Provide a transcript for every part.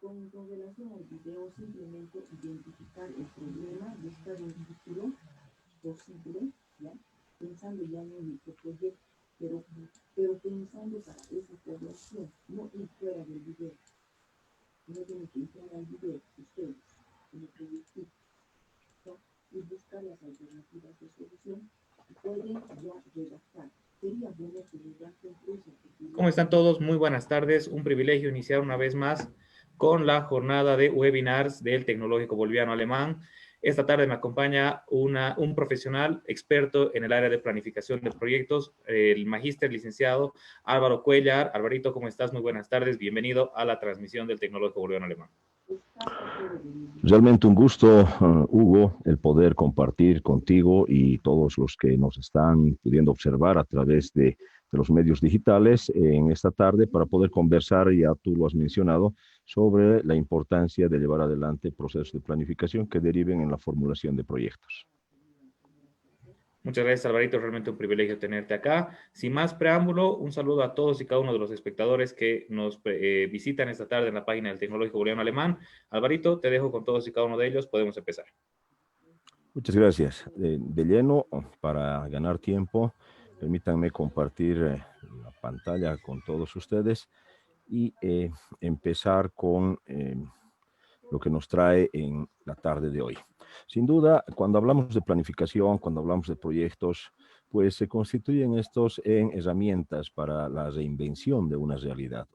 Con relación al video, simplemente identificar el problema, buscar un título posible, ¿ya? Pensando ya en un microproyecto, pero, pero pensando para esa población, no ir fuera del video, no tiene que entrar al video, ustedes, como proyectito, ¿ya? Y buscar las alternativas de solución y pueden ya redactar. Sería bueno que redacten ese ¿Cómo título. están todos? Muy buenas tardes. Un privilegio iniciar una vez más con la jornada de webinars del Tecnológico Boliviano Alemán. Esta tarde me acompaña un profesional experto en el área de planificación de proyectos, el magíster licenciado Álvaro Cuellar. Alvarito, ¿cómo estás? Muy buenas tardes. Bienvenido a la transmisión del Tecnológico Boliviano Alemán. Realmente un gusto, Hugo, el poder compartir contigo y todos los que nos están pudiendo observar a través de los medios digitales en esta tarde para poder conversar, ya tú lo has mencionado, sobre la importancia de llevar adelante procesos de planificación que deriven en la formulación de proyectos. Muchas gracias, Alvarito. Realmente un privilegio tenerte acá. Sin más preámbulo, un saludo a todos y cada uno de los espectadores que nos visitan esta tarde en la página del Tecnológico Boliviano Alemán. Alvarito, te dejo con todos y cada uno de ellos. Podemos empezar. Muchas gracias. De lleno, para ganar tiempo, permítanme compartir la pantalla con todos ustedes y empezar con lo que nos trae en la tarde de hoy. Sin duda, cuando hablamos de planificación, cuando hablamos de proyectos, pues se constituyen estos en herramientas para la reinvención de una realidad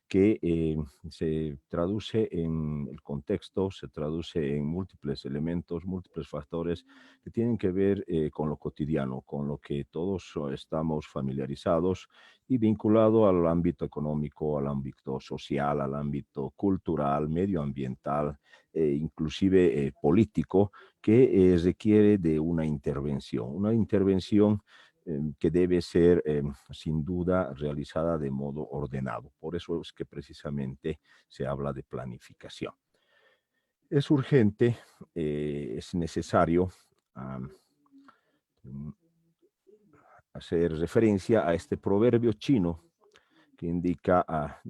que se traduce en el contexto, se traduce en múltiples elementos, múltiples factores que tienen que ver con lo cotidiano, con lo que todos estamos familiarizados y vinculado al ámbito económico, al ámbito social, al ámbito cultural, medioambiental, inclusive político, que requiere de una intervención que debe ser sin duda realizada de modo ordenado. Por eso es que precisamente se habla de planificación. Es urgente, es necesario hacer referencia a este proverbio chino que indica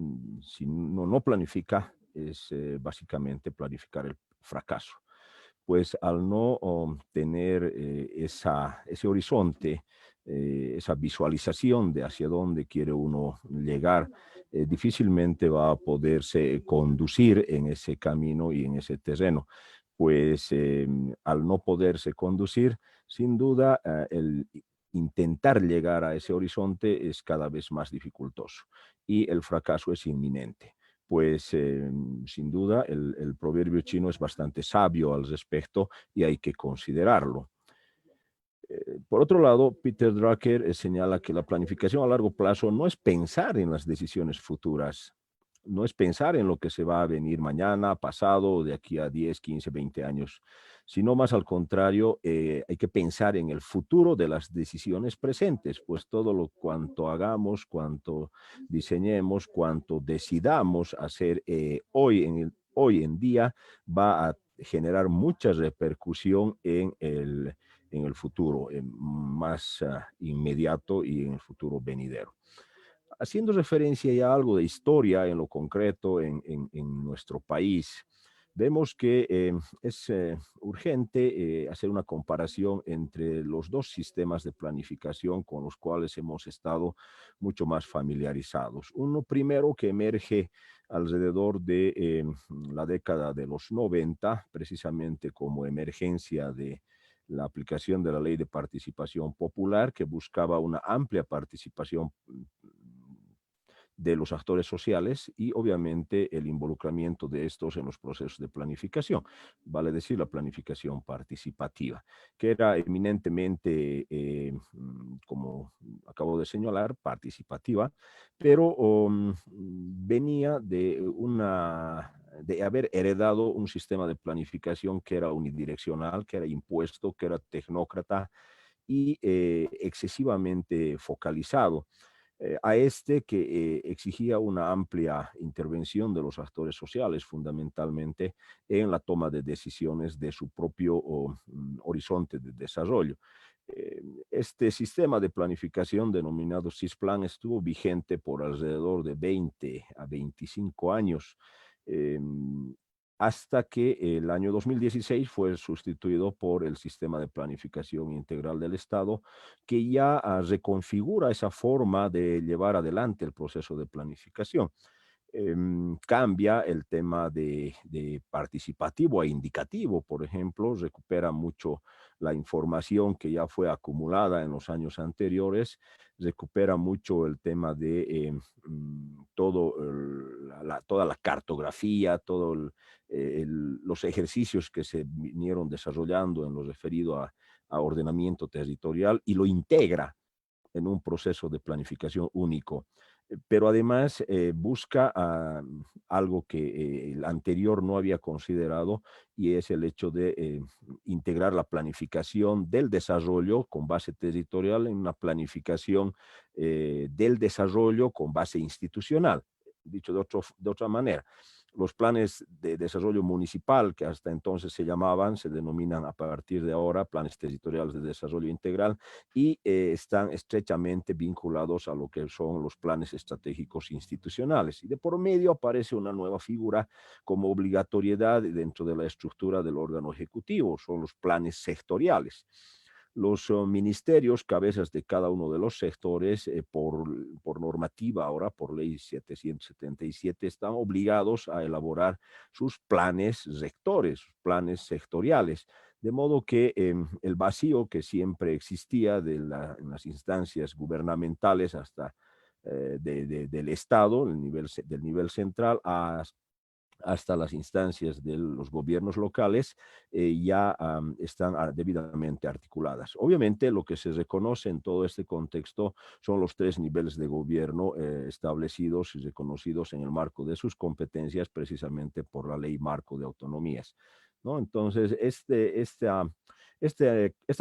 si uno no planifica, es básicamente planificar el fracaso. Pues al no tener ese horizonte, esa visualización de hacia dónde quiere uno llegar, difícilmente va a poderse conducir en ese camino y en ese terreno. Pues al no poderse conducir, sin duda, el intentar llegar a ese horizonte es cada vez más dificultoso y el fracaso es inminente. Pues sin duda el proverbio chino es bastante sabio al respecto y hay que considerarlo. Por otro lado, Peter Drucker señala que la planificación a largo plazo no es pensar en las decisiones futuras, no es pensar en lo que se va a venir mañana, pasado o de aquí a 10, 15, 20 años, sino más al contrario, hay que pensar en el futuro de las decisiones presentes, pues todo lo cuanto hagamos, cuanto diseñemos, cuanto decidamos hacer hoy en día va a generar mucha repercusión en el futuro más inmediato y en el futuro venidero. Haciendo referencia ya a algo de historia en lo concreto en nuestro país, vemos que es urgente hacer una comparación entre los dos sistemas de planificación con los cuales hemos estado mucho más familiarizados. Uno primero que emerge alrededor de la década de los 90, precisamente como emergencia de la aplicación de la ley de participación popular que buscaba una amplia participación de los actores sociales y obviamente el involucramiento de estos en los procesos de planificación, vale decir la planificación participativa, que era eminentemente, como acabo de señalar, participativa, pero venía de haber heredado un sistema de planificación que era unidireccional, que era impuesto, que era tecnócrata y excesivamente focalizado a este que exigía una amplia intervención de los actores sociales, fundamentalmente en la toma de decisiones de su propio horizonte de desarrollo. Este sistema de planificación denominado CISPLAN estuvo vigente por alrededor de 20 a 25 años hasta que el año 2016 fue sustituido por el sistema de planificación integral del Estado, que ya reconfigura esa forma de llevar adelante el proceso de planificación. Cambia el tema de participativo a indicativo, por ejemplo, recupera mucho la información que ya fue acumulada en los años anteriores, recupera mucho el tema de toda la cartografía, los ejercicios que se vinieron desarrollando en lo referido a ordenamiento territorial y lo integra en un proceso de planificación único. Pero además busca algo que el anterior no había considerado, y es el hecho de integrar la planificación del desarrollo con base territorial en una planificación del desarrollo con base institucional. Dicho de otra manera, los planes de desarrollo municipal, que hasta entonces se llamaban, se denominan a partir de ahora planes territoriales de desarrollo integral, y están estrechamente vinculados a lo que son los planes estratégicos institucionales. Y de por medio aparece una nueva figura como obligatoriedad dentro de la estructura del órgano ejecutivo, son los planes sectoriales. Los ministerios, cabezas de cada uno de los sectores, por normativa ahora, por ley 777, están obligados a elaborar sus planes rectores, sus planes sectoriales. De modo que el vacío que siempre existía en las instancias gubernamentales hasta del Estado, del nivel central, hasta las instancias de los gobiernos locales, ya están debidamente articuladas. Obviamente, lo que se reconoce en todo este contexto son los 3 niveles de gobierno establecidos y reconocidos en el marco de sus competencias, precisamente por la Ley Marco de Autonomías, ¿no? Entonces, esta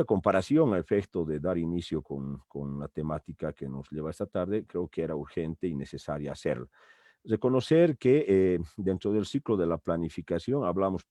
comparación a efecto de dar inicio con la temática que nos lleva esta tarde, creo que era urgente y necesaria hacerla. Reconocer que dentro del ciclo de la planificación hablamos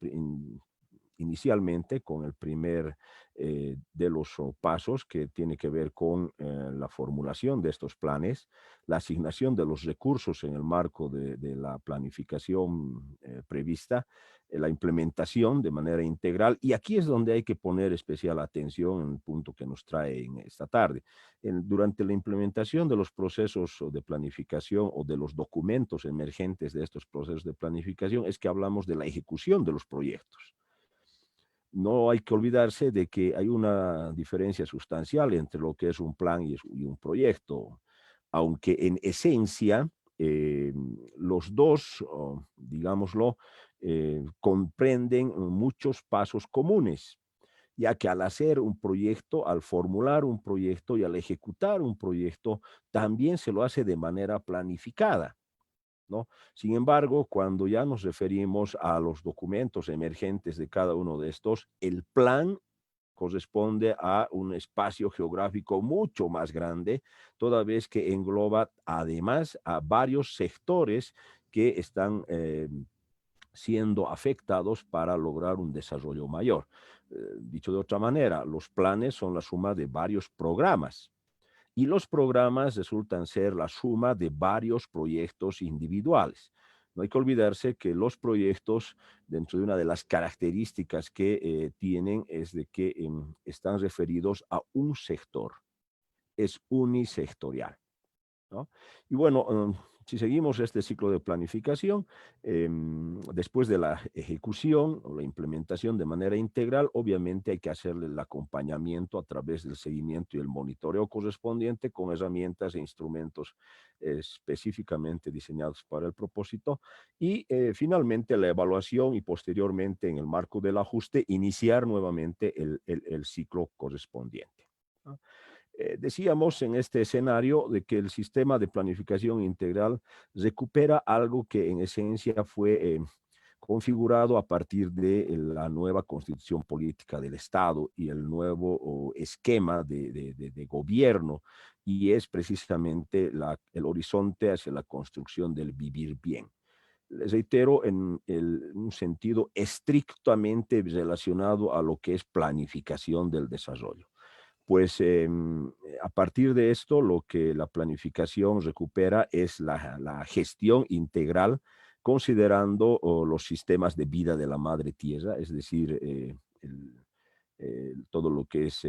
inicialmente con el primer de los pasos, que tiene que ver con la formulación de estos planes, la asignación de los recursos en el marco de la planificación prevista, la implementación de manera integral, y aquí es donde hay que poner especial atención en el punto que nos trae en esta tarde. Durante la implementación de los procesos de planificación o de los documentos emergentes de estos procesos de planificación es que hablamos de la ejecución de los proyectos. No hay que olvidarse de que hay una diferencia sustancial entre lo que es un plan y un proyecto, aunque en esencia los dos, digámoslo, comprenden muchos pasos comunes, ya que al hacer un proyecto, al formular un proyecto y al ejecutar un proyecto, también se lo hace de manera planificada, ¿no? Sin embargo, cuando ya nos referimos a los documentos emergentes de cada uno de estos, el plan corresponde a un espacio geográfico mucho más grande, toda vez que engloba además a varios sectores que están siendo afectados para lograr un desarrollo mayor. Dicho de otra manera, los planes son la suma de varios programas, y los programas resultan ser la suma de varios proyectos individuales. No hay que olvidarse que los proyectos, dentro de una de las características que tienen, es de que están referidos a un sector, es unisectorial, ¿no? Y bueno, si seguimos este ciclo de planificación, después de la ejecución o la implementación de manera integral, obviamente hay que hacerle el acompañamiento a través del seguimiento y el monitoreo correspondiente con herramientas e instrumentos específicamente diseñados para el propósito, y finalmente la evaluación, y posteriormente, en el marco del ajuste, iniciar nuevamente el ciclo correspondiente, ¿no? Decíamos en este escenario de que el sistema de planificación integral recupera algo que en esencia fue configurado a partir de la nueva constitución política del Estado y el nuevo esquema de gobierno, y es precisamente el horizonte hacia la construcción del vivir bien. Les reitero, en un sentido estrictamente relacionado a lo que es planificación del desarrollo. Pues a partir de esto, lo que la planificación recupera es la gestión integral considerando los sistemas de vida de la madre tierra, es decir, todo lo que es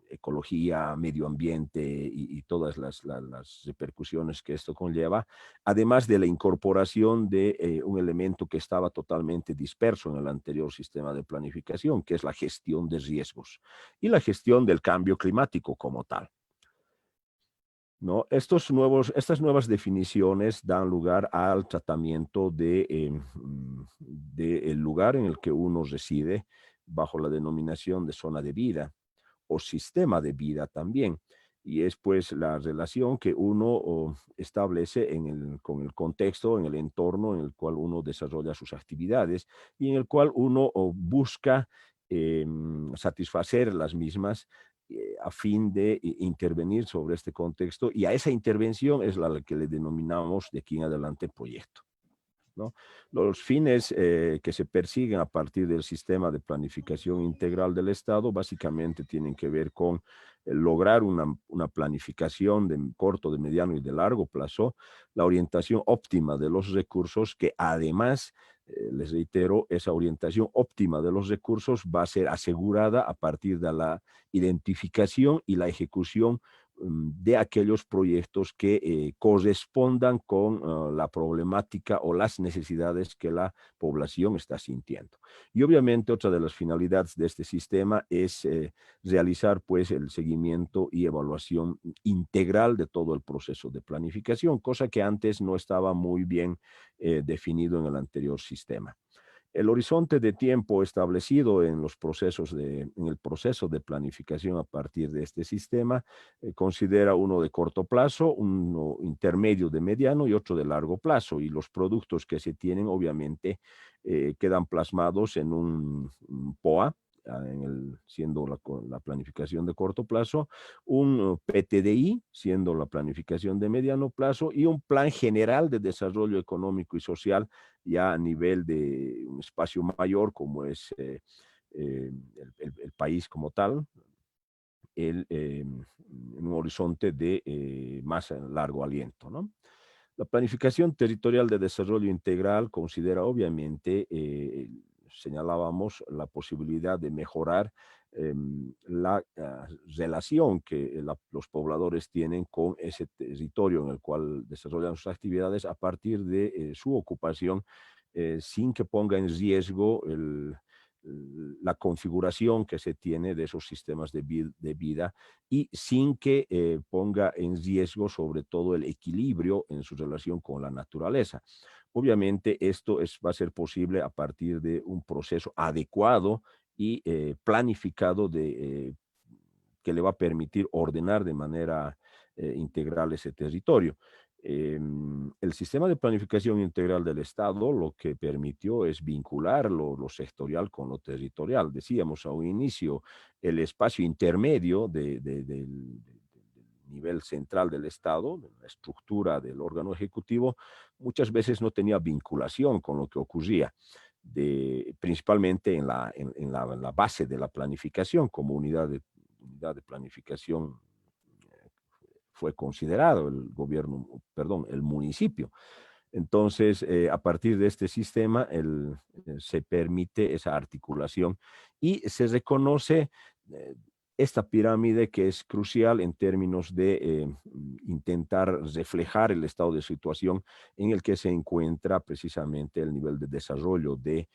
ecología, medio ambiente y todas las repercusiones que esto conlleva, además de la incorporación de un elemento que estaba totalmente disperso en el anterior sistema de planificación, que es la gestión de riesgos y la gestión del cambio climático como tal. ¿No? Estas nuevas definiciones dan lugar al tratamiento del lugar en el que uno reside bajo la denominación de zona de vida o sistema de vida también. Y es pues la relación que uno establece con el contexto, en el entorno en el cual uno desarrolla sus actividades y en el cual uno busca satisfacer las mismas a fin de intervenir sobre este contexto, y a esa intervención es la que le denominamos de aquí en adelante proyecto, ¿no? Los fines que se persiguen a partir del sistema de planificación integral del Estado básicamente tienen que ver con lograr una planificación de corto, de mediano y de largo plazo, la orientación óptima de los recursos, que además, les reitero, esa orientación óptima de los recursos va a ser asegurada a partir de la identificación y la ejecución de aquellos proyectos que correspondan con la problemática o las necesidades que la población está sintiendo. Y obviamente otra de las finalidades de este sistema es realizar pues el seguimiento y evaluación integral de todo el proceso de planificación, cosa que antes no estaba muy bien definido en el anterior sistema. El horizonte de tiempo establecido en el proceso de planificación a partir de este sistema considera uno de corto plazo, uno intermedio de mediano y otro de largo plazo. Y los productos que se tienen obviamente quedan plasmados en un POA, siendo la planificación de corto plazo, un PTDI, siendo la planificación de mediano plazo, y un plan general de desarrollo económico y social ya a nivel de un espacio mayor como es el país como tal, en un horizonte de más largo aliento, ¿no? La planificación territorial de desarrollo integral considera obviamente, señalábamos, la posibilidad de mejorar la relación que los pobladores tienen con ese territorio en el cual desarrollan sus actividades a partir de su ocupación, sin que ponga en riesgo la configuración que se tiene de esos sistemas de vida y sin que ponga en riesgo sobre todo el equilibrio en su relación con la naturaleza. Obviamente esto va a ser posible a partir de un proceso adecuado y planificado que le va a permitir ordenar de manera integral ese territorio. El sistema de planificación integral del Estado lo que permitió es vincular lo sectorial con lo territorial. Decíamos a un inicio, el espacio intermedio del nivel central del Estado, de la estructura del órgano ejecutivo, muchas veces no tenía vinculación con lo que ocurría, principalmente en la base de la planificación como unidad de planificación. Fue considerado el municipio. Entonces, a partir de este sistema, se permite esa articulación y se reconoce esta pirámide que es crucial en términos de intentar reflejar el estado de situación en el que se encuentra precisamente el nivel de desarrollo de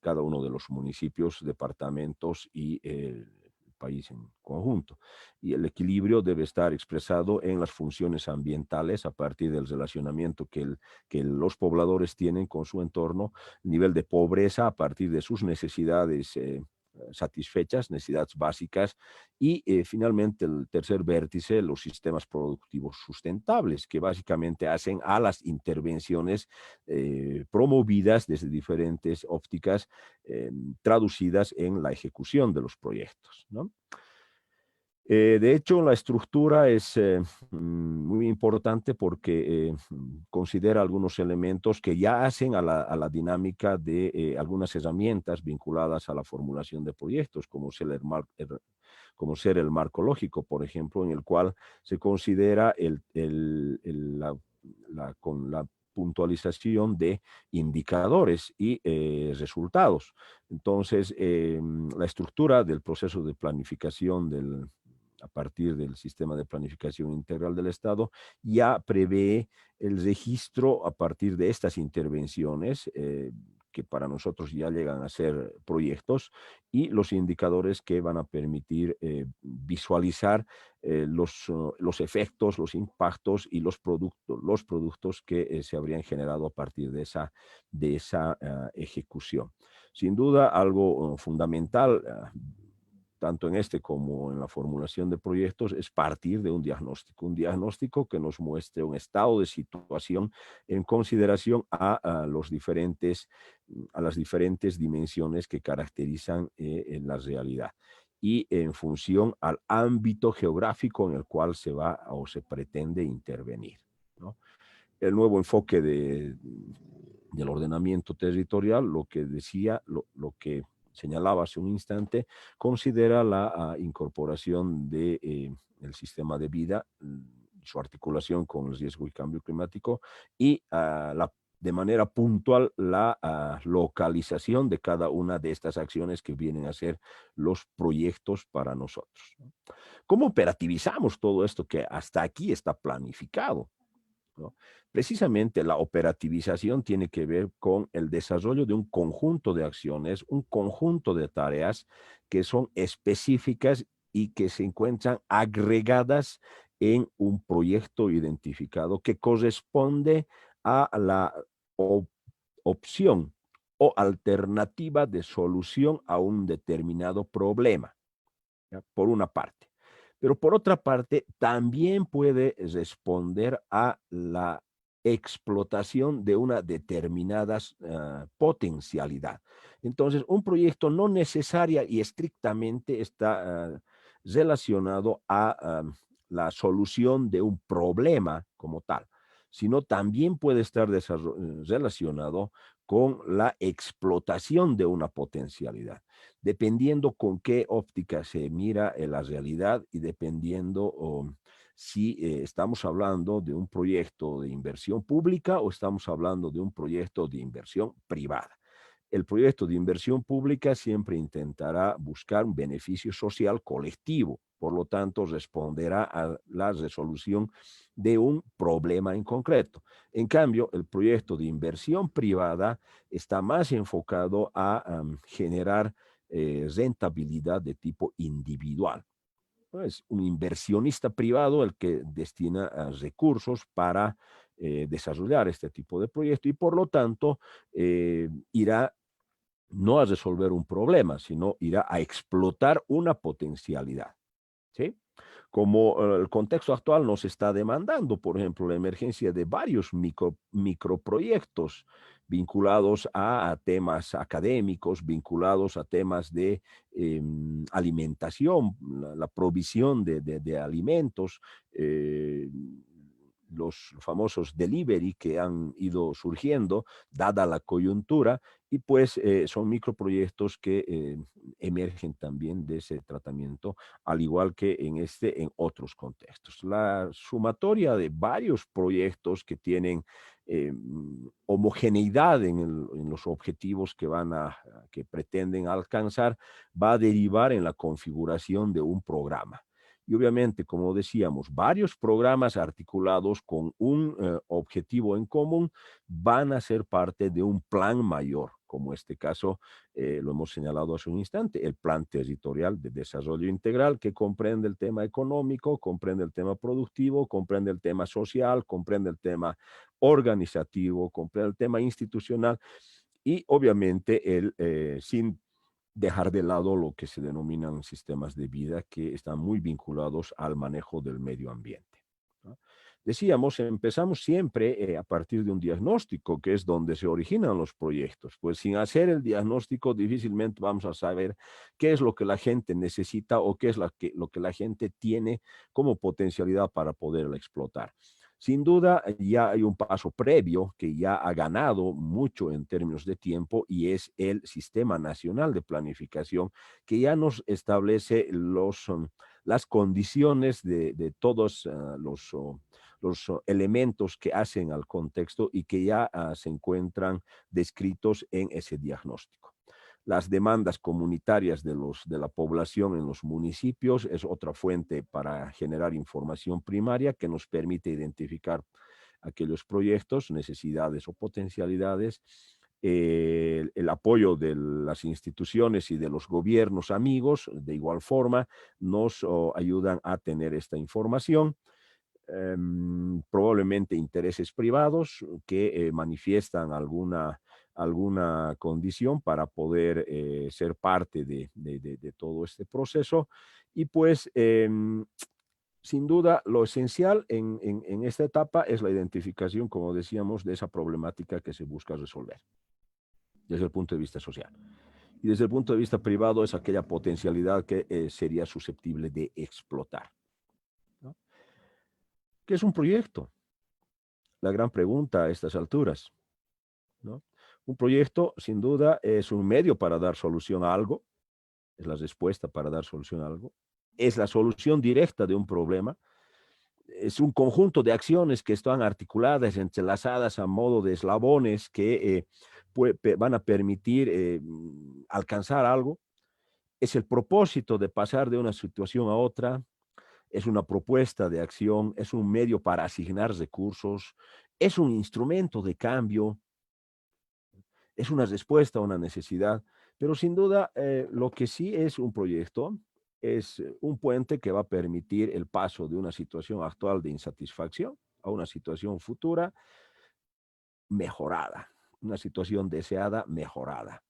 cada uno de los municipios, departamentos y país en conjunto. Y el equilibrio debe estar expresado en las funciones ambientales a partir del relacionamiento que los pobladores tienen con su entorno, nivel de pobreza a partir de sus necesidades satisfechas, necesidades básicas, y finalmente el tercer vértice, los sistemas productivos sustentables, que básicamente hacen a las intervenciones promovidas desde diferentes ópticas, traducidas en la ejecución de los proyectos, ¿no? De hecho, la estructura es muy importante porque considera algunos elementos que ya hacen a la dinámica de algunas herramientas vinculadas a la formulación de proyectos, como ser el marco lógico, por ejemplo, en el cual se considera con la puntualización de indicadores y resultados. Entonces, la estructura del proceso de planificación a partir del sistema de planificación integral del Estado ya prevé el registro a partir de estas intervenciones, que para nosotros ya llegan a ser proyectos, y los indicadores que van a permitir visualizar los efectos, los impactos y los productos que se habrían generado a partir de esa ejecución. Sin duda, algo fundamental, tanto en este como en la formulación de proyectos, es partir de un diagnóstico que nos muestre un estado de situación en consideración a las diferentes dimensiones que caracterizan en la realidad y en función al ámbito geográfico en el cual se va o se pretende intervenir, ¿no? El nuevo enfoque del ordenamiento territorial, lo que decía, lo que señalaba hace un instante, considera la incorporación del sistema de vida, su articulación con el riesgo y cambio climático y de manera puntual la localización de cada una de estas acciones que vienen a ser los proyectos para nosotros. ¿Cómo operativizamos todo esto que hasta aquí está planificado, ¿no? Precisamente la operativización tiene que ver con el desarrollo de un conjunto de acciones, un conjunto de tareas que son específicas y que se encuentran agregadas en un proyecto identificado que corresponde a la opción o alternativa de solución a un determinado problema, ¿ya? Por una parte. Pero por otra parte, también puede responder a la explotación de una determinada potencialidad. Entonces, un proyecto no necesaria y estrictamente está relacionado a la solución de un problema como tal, sino también puede estar relacionado con la explotación de una potencialidad, dependiendo con qué óptica se mira la realidad y dependiendo si estamos hablando de un proyecto de inversión pública o estamos hablando de un proyecto de inversión privada. El proyecto de inversión pública siempre intentará buscar un beneficio social colectivo, por lo tanto responderá a la resolución de un problema en concreto. En cambio, el proyecto de inversión privada está más enfocado a generar rentabilidad de tipo individual. Es un inversionista privado el que destina recursos para desarrollar este tipo de proyecto y por lo tanto irá no a resolver un problema, sino irá a explotar una potencialidad, ¿sí? Como el contexto actual nos está demandando, por ejemplo, la emergencia de varios microproyectos vinculados a temas académicos, vinculados a temas de alimentación, la provisión de alimentos, los famosos delivery que han ido surgiendo, dada la coyuntura, y pues son microproyectos que emergen también de ese tratamiento, al igual que en otros contextos. La sumatoria de varios proyectos que tienen homogeneidad en los objetivos que pretenden alcanzar, va a derivar en la configuración de un programa. Y obviamente, como decíamos, varios programas articulados con un objetivo en común van a ser parte de un plan mayor, como este caso lo hemos señalado hace un instante, el Plan Territorial de Desarrollo Integral, que comprende el tema económico, comprende el tema productivo, comprende el tema social, comprende el tema organizativo, comprende el tema institucional y obviamente sin dejar de lado lo que se denominan sistemas de vida que están muy vinculados al manejo del medio ambiente, ¿no? Decíamos, empezamos siempre a partir de un diagnóstico, que es donde se originan los proyectos. Pues sin hacer el diagnóstico difícilmente vamos a saber qué es lo que la gente necesita o qué es lo que la gente tiene como potencialidad para poderla explotar. Sin duda, ya hay un paso previo que ya ha ganado mucho en términos de tiempo y es el Sistema Nacional de Planificación, que ya nos establece las condiciones de todos los elementos que hacen al contexto y que ya se encuentran descritos en ese diagnóstico. Las demandas comunitarias de la población en los municipios es otra fuente para generar información primaria que nos permite identificar aquellos proyectos, necesidades o potencialidades. El apoyo de las instituciones y de los gobiernos amigos, de igual forma, nos ayudan a tener esta información. Probablemente intereses privados que manifiestan alguna condición para poder ser parte de todo este proceso. Y pues, sin duda, lo esencial en esta etapa es la identificación, como decíamos, de esa problemática que se busca resolver desde el punto de vista social. Y desde el punto de vista privado es aquella potencialidad que sería susceptible de explotar, ¿no? ¿Qué es un proyecto? La gran pregunta a estas alturas, ¿no? Un proyecto, sin duda, es un medio para dar solución a algo, es la respuesta para dar solución a algo, es la solución directa de un problema, es un conjunto de acciones que están articuladas, entrelazadas a modo de eslabones que van a permitir alcanzar algo, es el propósito de pasar de una situación a otra, es una propuesta de acción, es un medio para asignar recursos, es un instrumento de cambio, es una respuesta a una necesidad, pero sin duda lo que sí es un proyecto es un puente que va a permitir el paso de una situación actual de insatisfacción a una situación futura mejorada, una situación deseada mejorada.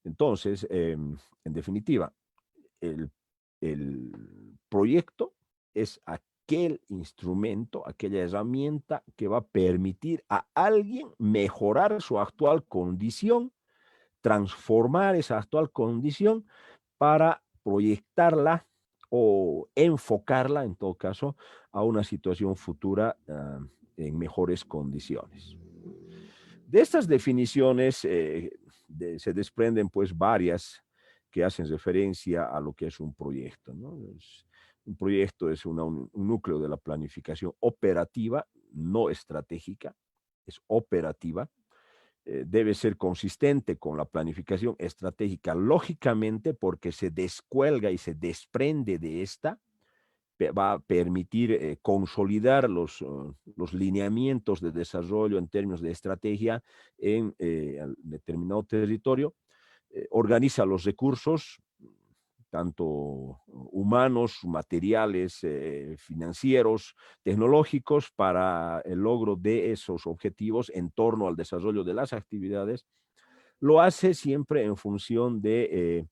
Entonces, en definitiva, el, el proyecto es aquel instrumento, aquella herramienta que va a permitir a alguien mejorar su actual condición, transformar esa actual condición para proyectarla o enfocarla, en todo caso, a una situación futura en mejores condiciones. De estas definiciones se desprenden pues varias que hacen referencia a lo que es un proyecto, ¿no? Un proyecto es un núcleo de la planificación operativa, no estratégica, es operativa. Debe ser consistente con la planificación estratégica, lógicamente, porque se descuelga y se desprende de esta, va a permitir consolidar los lineamientos de desarrollo en términos de estrategia en determinado territorio, organiza los recursos, tanto humanos, materiales, financieros, tecnológicos, para el logro de esos objetivos en torno al desarrollo de las actividades. Lo hace siempre en función de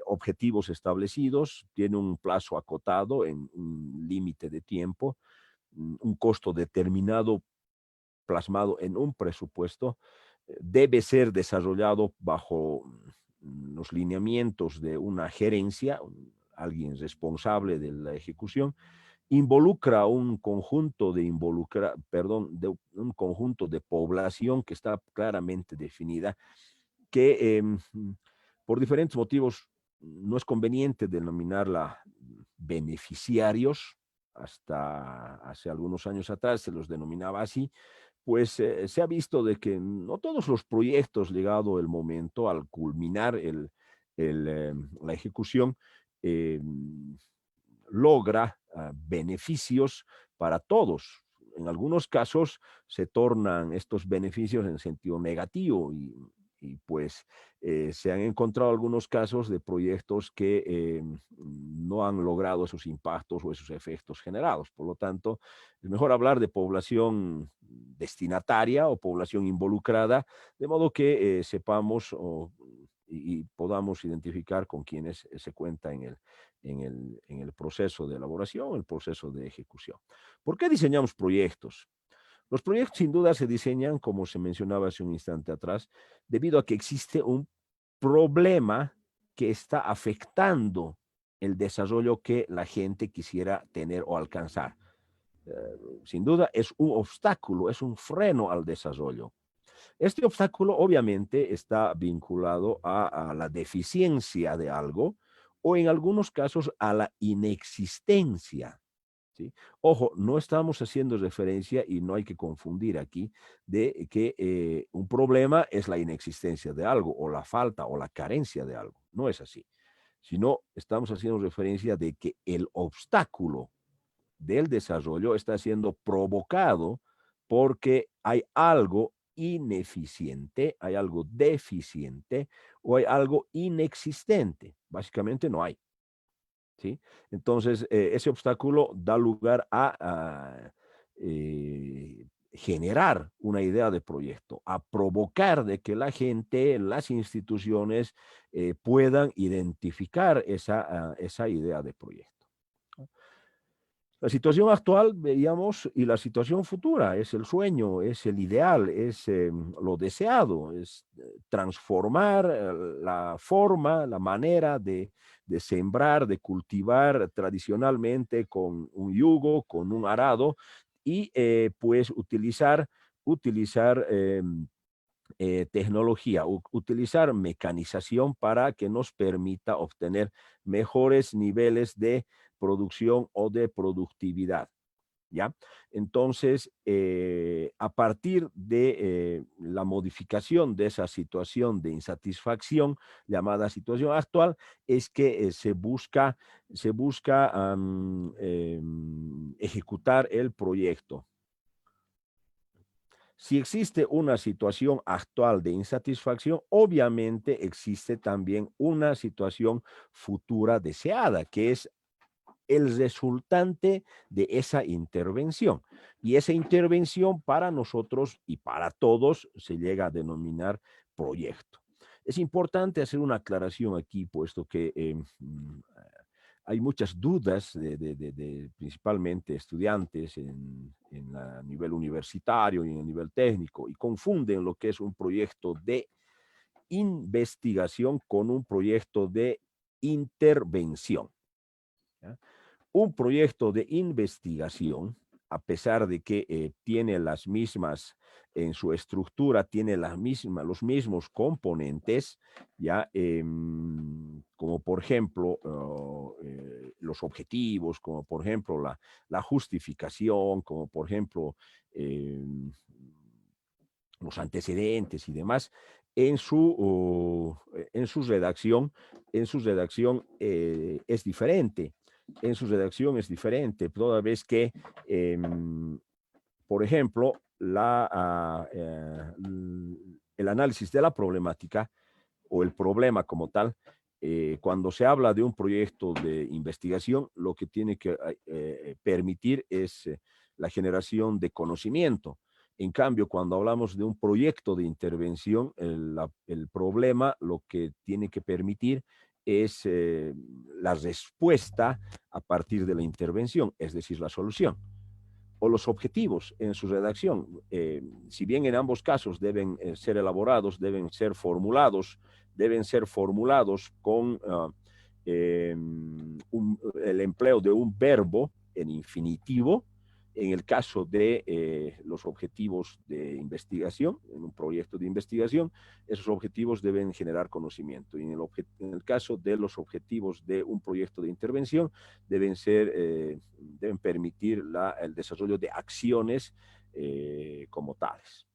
objetivos establecidos, tiene un plazo acotado en un límite de tiempo, un costo determinado plasmado en un presupuesto, debe ser desarrollado bajo los lineamientos de una gerencia, alguien responsable de la ejecución, involucra un conjunto de un conjunto de población que está claramente definida, que por diferentes motivos no es conveniente denominarla beneficiarios. Hasta hace algunos años atrás se los denominaba así, pues se ha visto de que no todos los proyectos, llegado el momento, al culminar la ejecución, logra beneficios para todos. En algunos casos se tornan estos beneficios en sentido negativo y pues se han encontrado algunos casos de proyectos que no han logrado esos impactos o esos efectos generados. Por lo tanto, es mejor hablar de población destinataria o población involucrada, de modo que sepamos y podamos identificar con quienes se cuenta en el proceso de elaboración, el proceso de ejecución. ¿Por qué diseñamos proyectos? Los proyectos sin duda se diseñan, como se mencionaba hace un instante atrás, debido a que existe un problema que está afectando el desarrollo que la gente quisiera tener o alcanzar. Sin duda es un obstáculo, es un freno al desarrollo. Este obstáculo obviamente está vinculado a la deficiencia de algo o en algunos casos a la inexistencia ¿sí? Ojo, no estamos haciendo referencia, y no hay que confundir aquí, de que un problema es la inexistencia de algo, o la falta, o la carencia de algo. No es así. Sino estamos haciendo referencia de que el obstáculo del desarrollo está siendo provocado porque hay algo ineficiente, hay algo deficiente o hay algo inexistente. Básicamente no hay. ¿Sí? Entonces, ese obstáculo da lugar a generar una idea de proyecto, a provocar de que la gente, las instituciones puedan identificar esa idea de proyecto. La situación actual, veíamos, y la situación futura es el sueño, es el ideal, es lo deseado, es transformar la forma, la manera de sembrar, de cultivar tradicionalmente con un yugo, con un arado, y pues utilizar tecnología, utilizar mecanización para que nos permita obtener mejores niveles de producción o de productividad. ¿Ya? Entonces, a partir de la modificación de esa situación de insatisfacción, llamada situación actual, es que se busca ejecutar el proyecto. Si existe una situación actual de insatisfacción, obviamente existe también una situación futura deseada, que es el resultante de esa intervención. Y esa intervención para nosotros y para todos se llega a denominar proyecto. Es importante hacer una aclaración aquí, puesto que hay muchas dudas principalmente estudiantes a nivel universitario y en el nivel técnico, y confunden lo que es un proyecto de investigación con un proyecto de intervención. ¿Ya? Un proyecto de investigación, a pesar de que tiene las mismas, en su estructura, tiene los mismos componentes, ya como por ejemplo los objetivos, como por ejemplo la justificación, como por ejemplo los antecedentes y demás, en su redacción, es diferente. En su redacción es diferente, toda vez que, por ejemplo, el análisis de la problemática o el problema como tal, cuando se habla de un proyecto de investigación, lo que tiene que permitir es la generación de conocimiento. En cambio, cuando hablamos de un proyecto de intervención, el problema lo que tiene que permitir es la respuesta a partir de la intervención, es decir, la solución o los objetivos en su redacción. Si bien en ambos casos deben ser elaborados, deben ser formulados con el empleo de un verbo en infinitivo. En el caso de los objetivos de investigación, en un proyecto de investigación, esos objetivos deben generar conocimiento. Y en el caso de los objetivos de un proyecto de intervención, deben permitir el desarrollo de acciones como tales.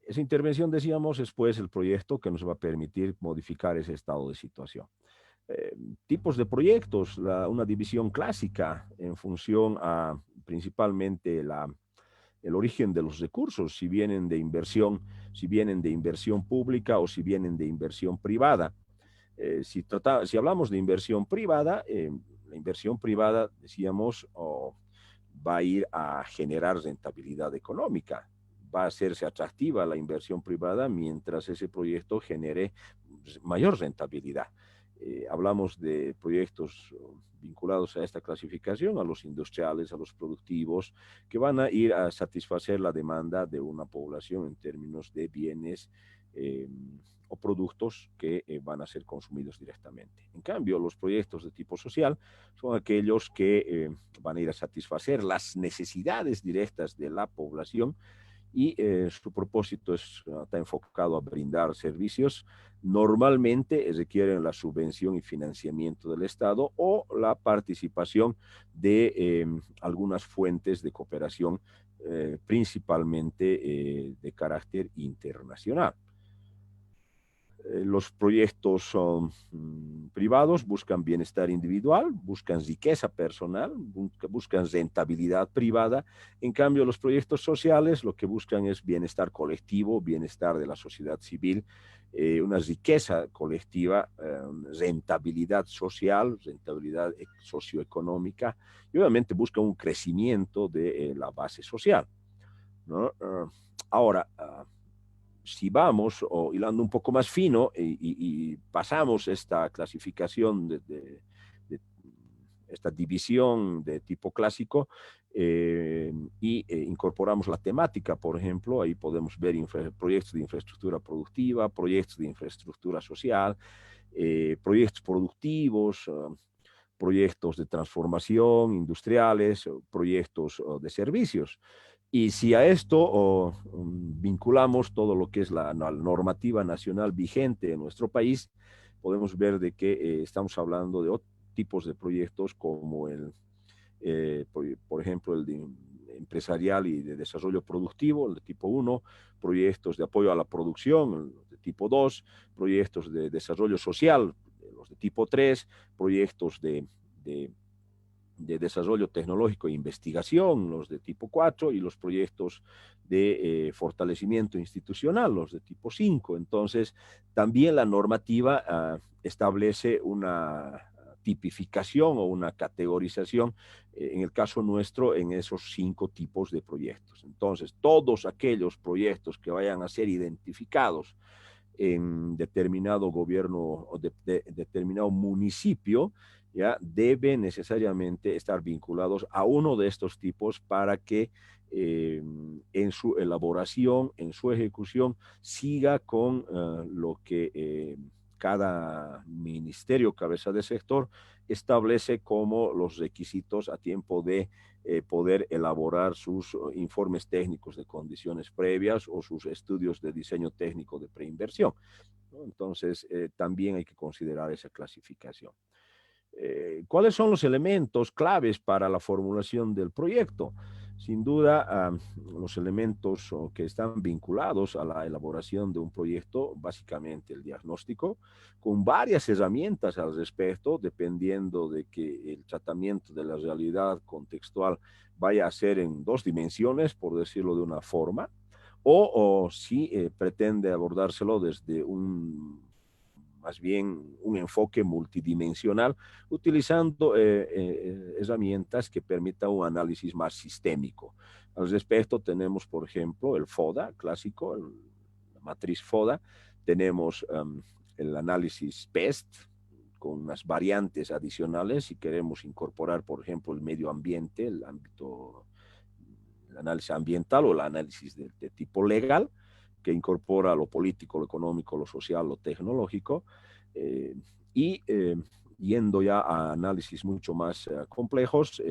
Esa intervención, decíamos, es pues el proyecto que nos va a permitir modificar ese estado de situación. Tipos de proyectos, una división clásica en función a principalmente el origen de los recursos, si vienen de inversión pública o si vienen de inversión privada. Si hablamos de inversión privada, la inversión privada, decíamos, va a ir a generar rentabilidad económica. Va a hacerse atractiva la inversión privada mientras ese proyecto genere mayor rentabilidad. Hablamos de proyectos vinculados a esta clasificación, a los industriales, a los productivos, que van a ir a satisfacer la demanda de una población en términos de bienes o productos que van a ser consumidos directamente. En cambio, los proyectos de tipo social son aquellos que van a ir a satisfacer las necesidades directas de la población y su propósito está enfocado a brindar servicios. Normalmente requieren la subvención y financiamiento del Estado o la participación de algunas fuentes de cooperación, principalmente de carácter internacional. Los proyectos son privados, buscan bienestar individual, buscan riqueza personal, buscan rentabilidad privada. En cambio, los proyectos sociales lo que buscan es bienestar colectivo, bienestar de la sociedad civil, una riqueza colectiva, rentabilidad social, rentabilidad socioeconómica, y obviamente buscan un crecimiento de la base social, ¿no? Ahora, si vamos o hilando un poco más fino y pasamos esta clasificación de esta división de tipo clásico incorporamos la temática, por ejemplo, ahí podemos ver proyectos de infraestructura productiva, proyectos de infraestructura social, proyectos productivos, proyectos de transformación industriales, proyectos de servicios. Y si a esto vinculamos todo lo que es la normativa nacional vigente en nuestro país, podemos ver de que estamos hablando de otros tipos de proyectos como por ejemplo, el de empresarial y de desarrollo productivo, el de tipo 1, proyectos de apoyo a la producción, el de tipo 2, proyectos de desarrollo social, los de tipo 3, proyectos de desarrollo tecnológico e investigación, los de tipo 4, y los proyectos de fortalecimiento institucional, los de tipo 5. Entonces, también la normativa establece una tipificación o una categorización, en el caso nuestro, en esos 5 tipos de proyectos. Entonces, todos aquellos proyectos que vayan a ser identificados en determinado gobierno o determinado municipio, ya deben necesariamente estar vinculados a uno de estos tipos para que en su elaboración, en su ejecución, siga con lo que cada ministerio, cabeza de sector, establece como los requisitos a tiempo de poder elaborar sus informes técnicos de condiciones previas o sus estudios de diseño técnico de preinversión, ¿no? Entonces, también hay que considerar esa clasificación. ¿Cuáles son los elementos claves para la formulación del proyecto? Sin duda, los elementos que están vinculados a la elaboración de un proyecto, básicamente el diagnóstico, con varias herramientas al respecto, dependiendo de que el tratamiento de la realidad contextual vaya a ser en 2 dimensiones, por decirlo de una forma, o si pretende abordárselo desde más bien un enfoque multidimensional, utilizando herramientas que permitan un análisis más sistémico. Al respecto tenemos, por ejemplo, el FODA clásico, la matriz FODA, tenemos el análisis PEST, con unas variantes adicionales, si queremos incorporar, por ejemplo, el medio ambiente, el análisis ambiental o el análisis de tipo legal, que incorpora lo político, lo económico, lo social, lo tecnológico, yendo ya a análisis mucho más complejos,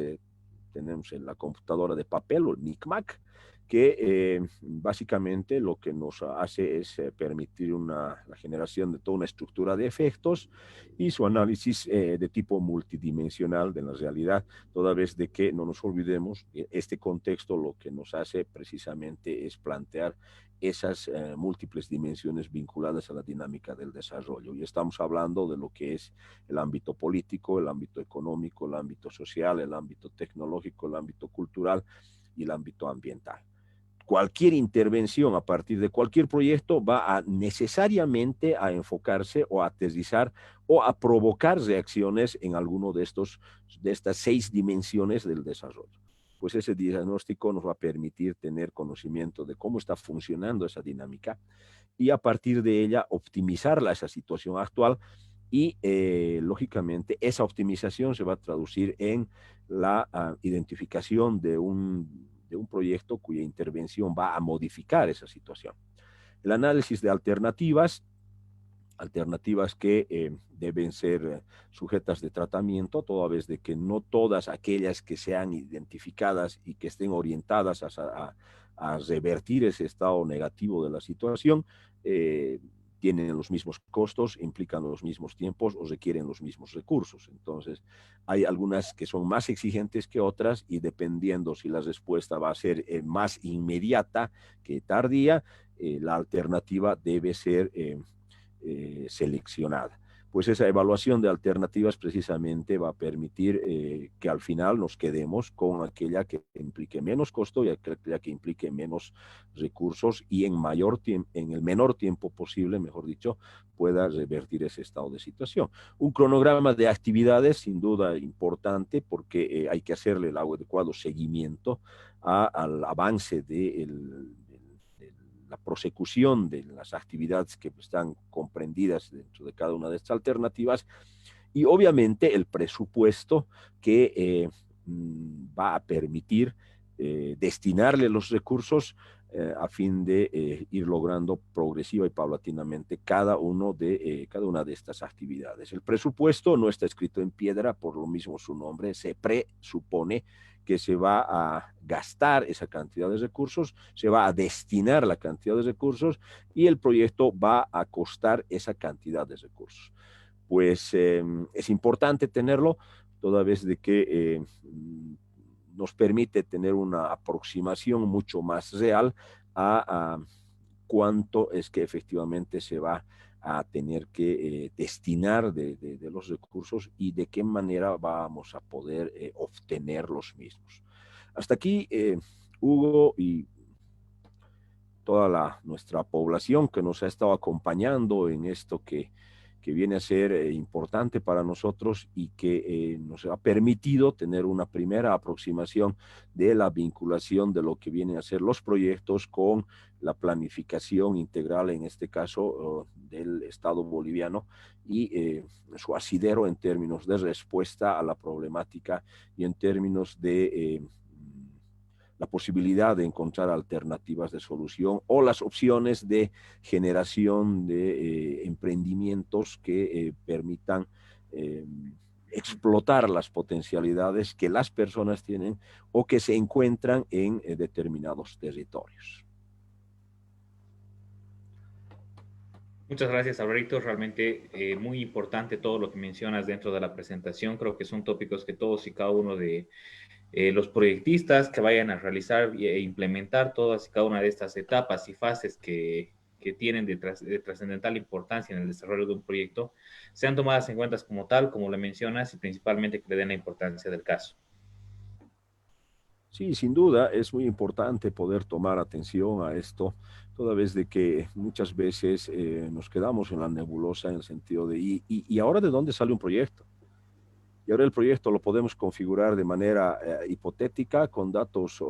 tenemos en la computadora de papel o el MICMAC, que básicamente lo que nos hace es permitir la generación de toda una estructura de efectos y su análisis de tipo multidimensional de la realidad, toda vez de que no nos olvidemos, este contexto lo que nos hace precisamente es plantear esas múltiples dimensiones vinculadas a la dinámica del desarrollo. Y estamos hablando de lo que es el ámbito político, el ámbito económico, el ámbito social, el ámbito tecnológico, el ámbito cultural y el ámbito ambiental. Cualquier intervención a partir de cualquier proyecto va a necesariamente a enfocarse o a aterrizar o a provocar reacciones en alguno de estas 6 dimensiones del desarrollo. Pues ese diagnóstico nos va a permitir tener conocimiento de cómo está funcionando esa dinámica y a partir de ella optimizar esa situación actual y lógicamente esa optimización se va a traducir en la identificación de un proyecto cuya intervención va a modificar esa situación. El análisis de alternativas que deben ser sujetas de tratamiento, toda vez de que no todas aquellas que sean identificadas y que estén orientadas a a revertir ese estado negativo de la situación, tienen los mismos costos, implican los mismos tiempos o requieren los mismos recursos. Entonces, hay algunas que son más exigentes que otras y dependiendo si la respuesta va a ser más inmediata que tardía, la alternativa debe ser seleccionada. Pues esa evaluación de alternativas precisamente va a permitir que al final nos quedemos con aquella que implique menos costo y aquella que implique menos recursos y en el menor tiempo posible, mejor dicho, pueda revertir ese estado de situación. Un cronograma de actividades sin duda importante porque hay que hacerle el adecuado seguimiento al avance de la prosecución de las actividades que están comprendidas dentro de cada una de estas alternativas y obviamente el presupuesto que va a permitir destinarle los recursos a fin de ir logrando progresiva y paulatinamente cada una de estas actividades. El presupuesto no está escrito en piedra, por lo mismo su nombre, se presupone que se va a gastar esa cantidad de recursos, se va a destinar la cantidad de recursos y el proyecto va a costar esa cantidad de recursos. Pues es importante tenerlo, toda vez de que nos permite tener una aproximación mucho más real a cuánto es que efectivamente se va a tener que destinar de los recursos y de qué manera vamos a poder obtener los mismos. Hasta aquí, Hugo y toda nuestra población que nos ha estado acompañando en esto que viene a ser importante para nosotros y que nos ha permitido tener una primera aproximación de la vinculación de lo que vienen a ser los proyectos con la planificación integral, en este caso del Estado boliviano, y su asidero en términos de respuesta a la problemática y en términos de la posibilidad de encontrar alternativas de solución o las opciones de generación de emprendimientos que permitan explotar las potencialidades que las personas tienen o que se encuentran en determinados territorios. Muchas gracias, Alberto. Realmente muy importante todo lo que mencionas dentro de la presentación. Creo que son tópicos que todos y cada uno de los proyectistas que vayan a realizar e implementar todas y cada una de estas etapas y fases que tienen de trascendental importancia en el desarrollo de un proyecto, sean tomadas en cuenta como tal, como lo mencionas, y principalmente que le den la importancia del caso. Sí, sin duda es muy importante poder tomar atención a esto, toda vez de que muchas veces nos quedamos en la nebulosa en el sentido de, ¿y ahora de dónde sale un proyecto? Y ahora el proyecto lo podemos configurar de manera hipotética con datos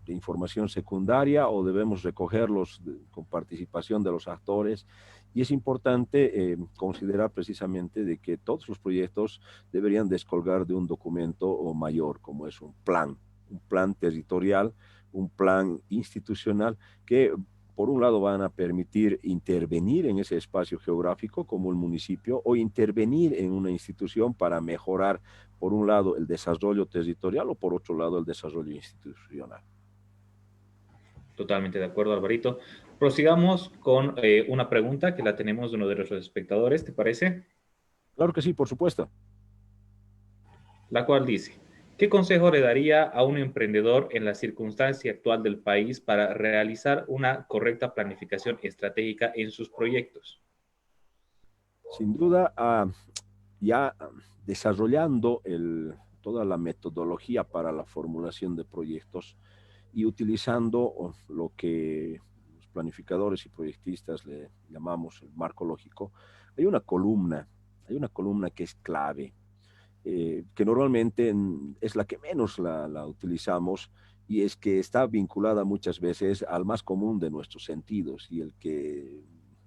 de información secundaria o debemos recogerlos con participación de los actores. Y es importante considerar precisamente de que todos los proyectos deberían descolgar de un documento o mayor, como es un plan territorial, un plan institucional que por un lado van a permitir intervenir en ese espacio geográfico como el municipio o intervenir en una institución para mejorar, por un lado, el desarrollo territorial o por otro lado, el desarrollo institucional. Totalmente de acuerdo, Alvarito. Prosigamos con una pregunta que la tenemos de uno de nuestros espectadores, ¿te parece? Claro que sí, por supuesto. La cual dice, ¿qué consejo le daría a un emprendedor en la circunstancia actual del país para realizar una correcta planificación estratégica en sus proyectos? Sin duda, ya desarrollando toda la metodología para la formulación de proyectos y utilizando lo que los planificadores y proyectistas le llamamos el marco lógico, hay una columna que es clave, que normalmente es la que menos la utilizamos y es que está vinculada muchas veces al más común de nuestros sentidos y el que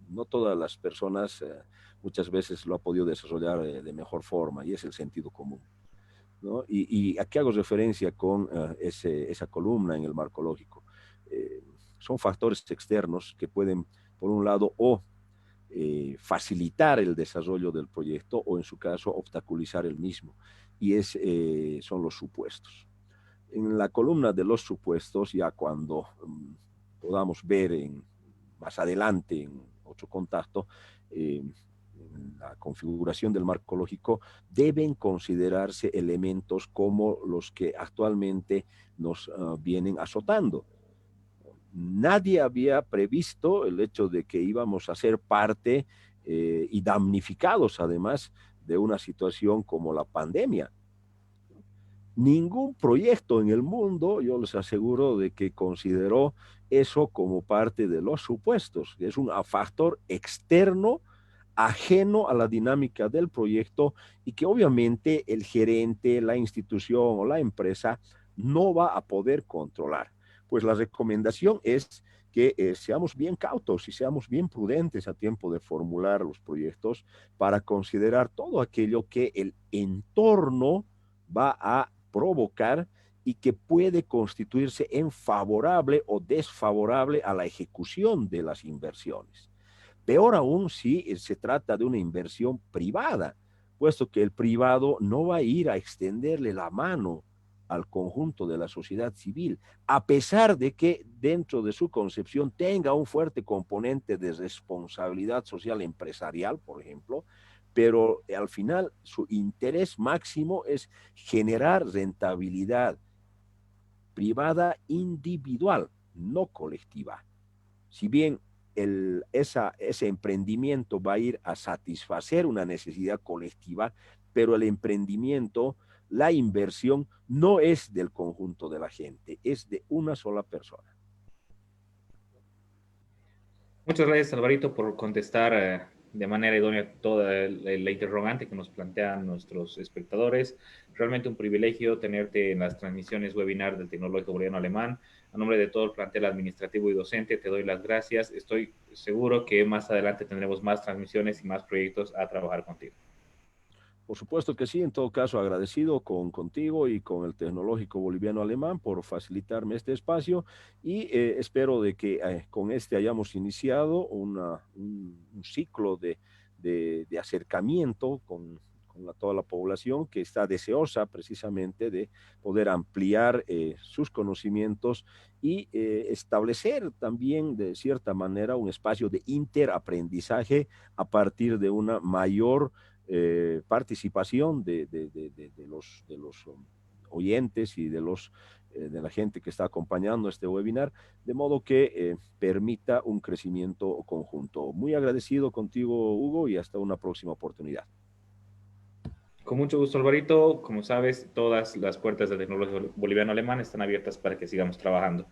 no todas las personas muchas veces lo ha podido desarrollar de mejor forma y es el sentido común, ¿no? ¿Y a qué hago referencia con esa columna en el marco lógico? Son factores externos que pueden, por un lado, facilitar el desarrollo del proyecto o en su caso obstaculizar el mismo y son los supuestos. En la columna de los supuestos, ya cuando podamos ver más adelante en otro contacto, en la configuración del marco lógico, deben considerarse elementos como los que actualmente nos vienen azotando. Nadie había previsto el hecho de que íbamos a ser parte y damnificados además de una situación como la pandemia. Ningún proyecto en el mundo, yo les aseguro, de que consideró eso como parte de los supuestos. Es un factor externo, ajeno a la dinámica del proyecto y que obviamente el gerente, la institución o la empresa no va a poder controlar. Pues la recomendación es que seamos bien cautos y seamos bien prudentes a tiempo de formular los proyectos para considerar todo aquello que el entorno va a provocar y que puede constituirse en favorable o desfavorable a la ejecución de las inversiones. Peor aún si se trata de una inversión privada, puesto que el privado no va a ir a extenderle la mano al conjunto de la sociedad civil, a pesar de que dentro de su concepción tenga un fuerte componente de responsabilidad social empresarial, por ejemplo, pero al final su interés máximo es generar rentabilidad privada individual, no colectiva. Si bien ese emprendimiento va a ir a satisfacer una necesidad colectiva, pero el emprendimiento, la inversión, no es del conjunto de la gente, es de una sola persona. Muchas gracias, Alvarito, por contestar de manera idónea toda la interrogante que nos plantean nuestros espectadores. Realmente un privilegio tenerte en las transmisiones webinar del Tecnológico Boliviano Alemán. A nombre de todo el plantel administrativo y docente, te doy las gracias. Estoy seguro que más adelante tendremos más transmisiones y más proyectos a trabajar contigo. Por supuesto que sí, en todo caso agradecido contigo y con el Tecnológico Boliviano Alemán por facilitarme este espacio y espero de que con este hayamos iniciado un ciclo de acercamiento con toda la población que está deseosa precisamente de poder ampliar sus conocimientos y establecer también de cierta manera un espacio de interaprendizaje a partir de una mayor participación de los oyentes y de la gente que está acompañando este webinar, de modo que permita un crecimiento conjunto. Muy agradecido contigo, Hugo, y hasta una próxima oportunidad. Con mucho gusto, Alvarito. Como sabes, todas las puertas del Tecnológico Boliviano Alemán están abiertas para que sigamos trabajando.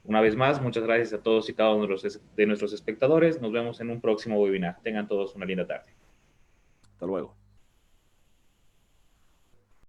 Una vez más, muchas gracias a todos y cada uno de nuestros espectadores. Nos vemos en un próximo webinar. Tengan todos una linda tarde. Hasta luego.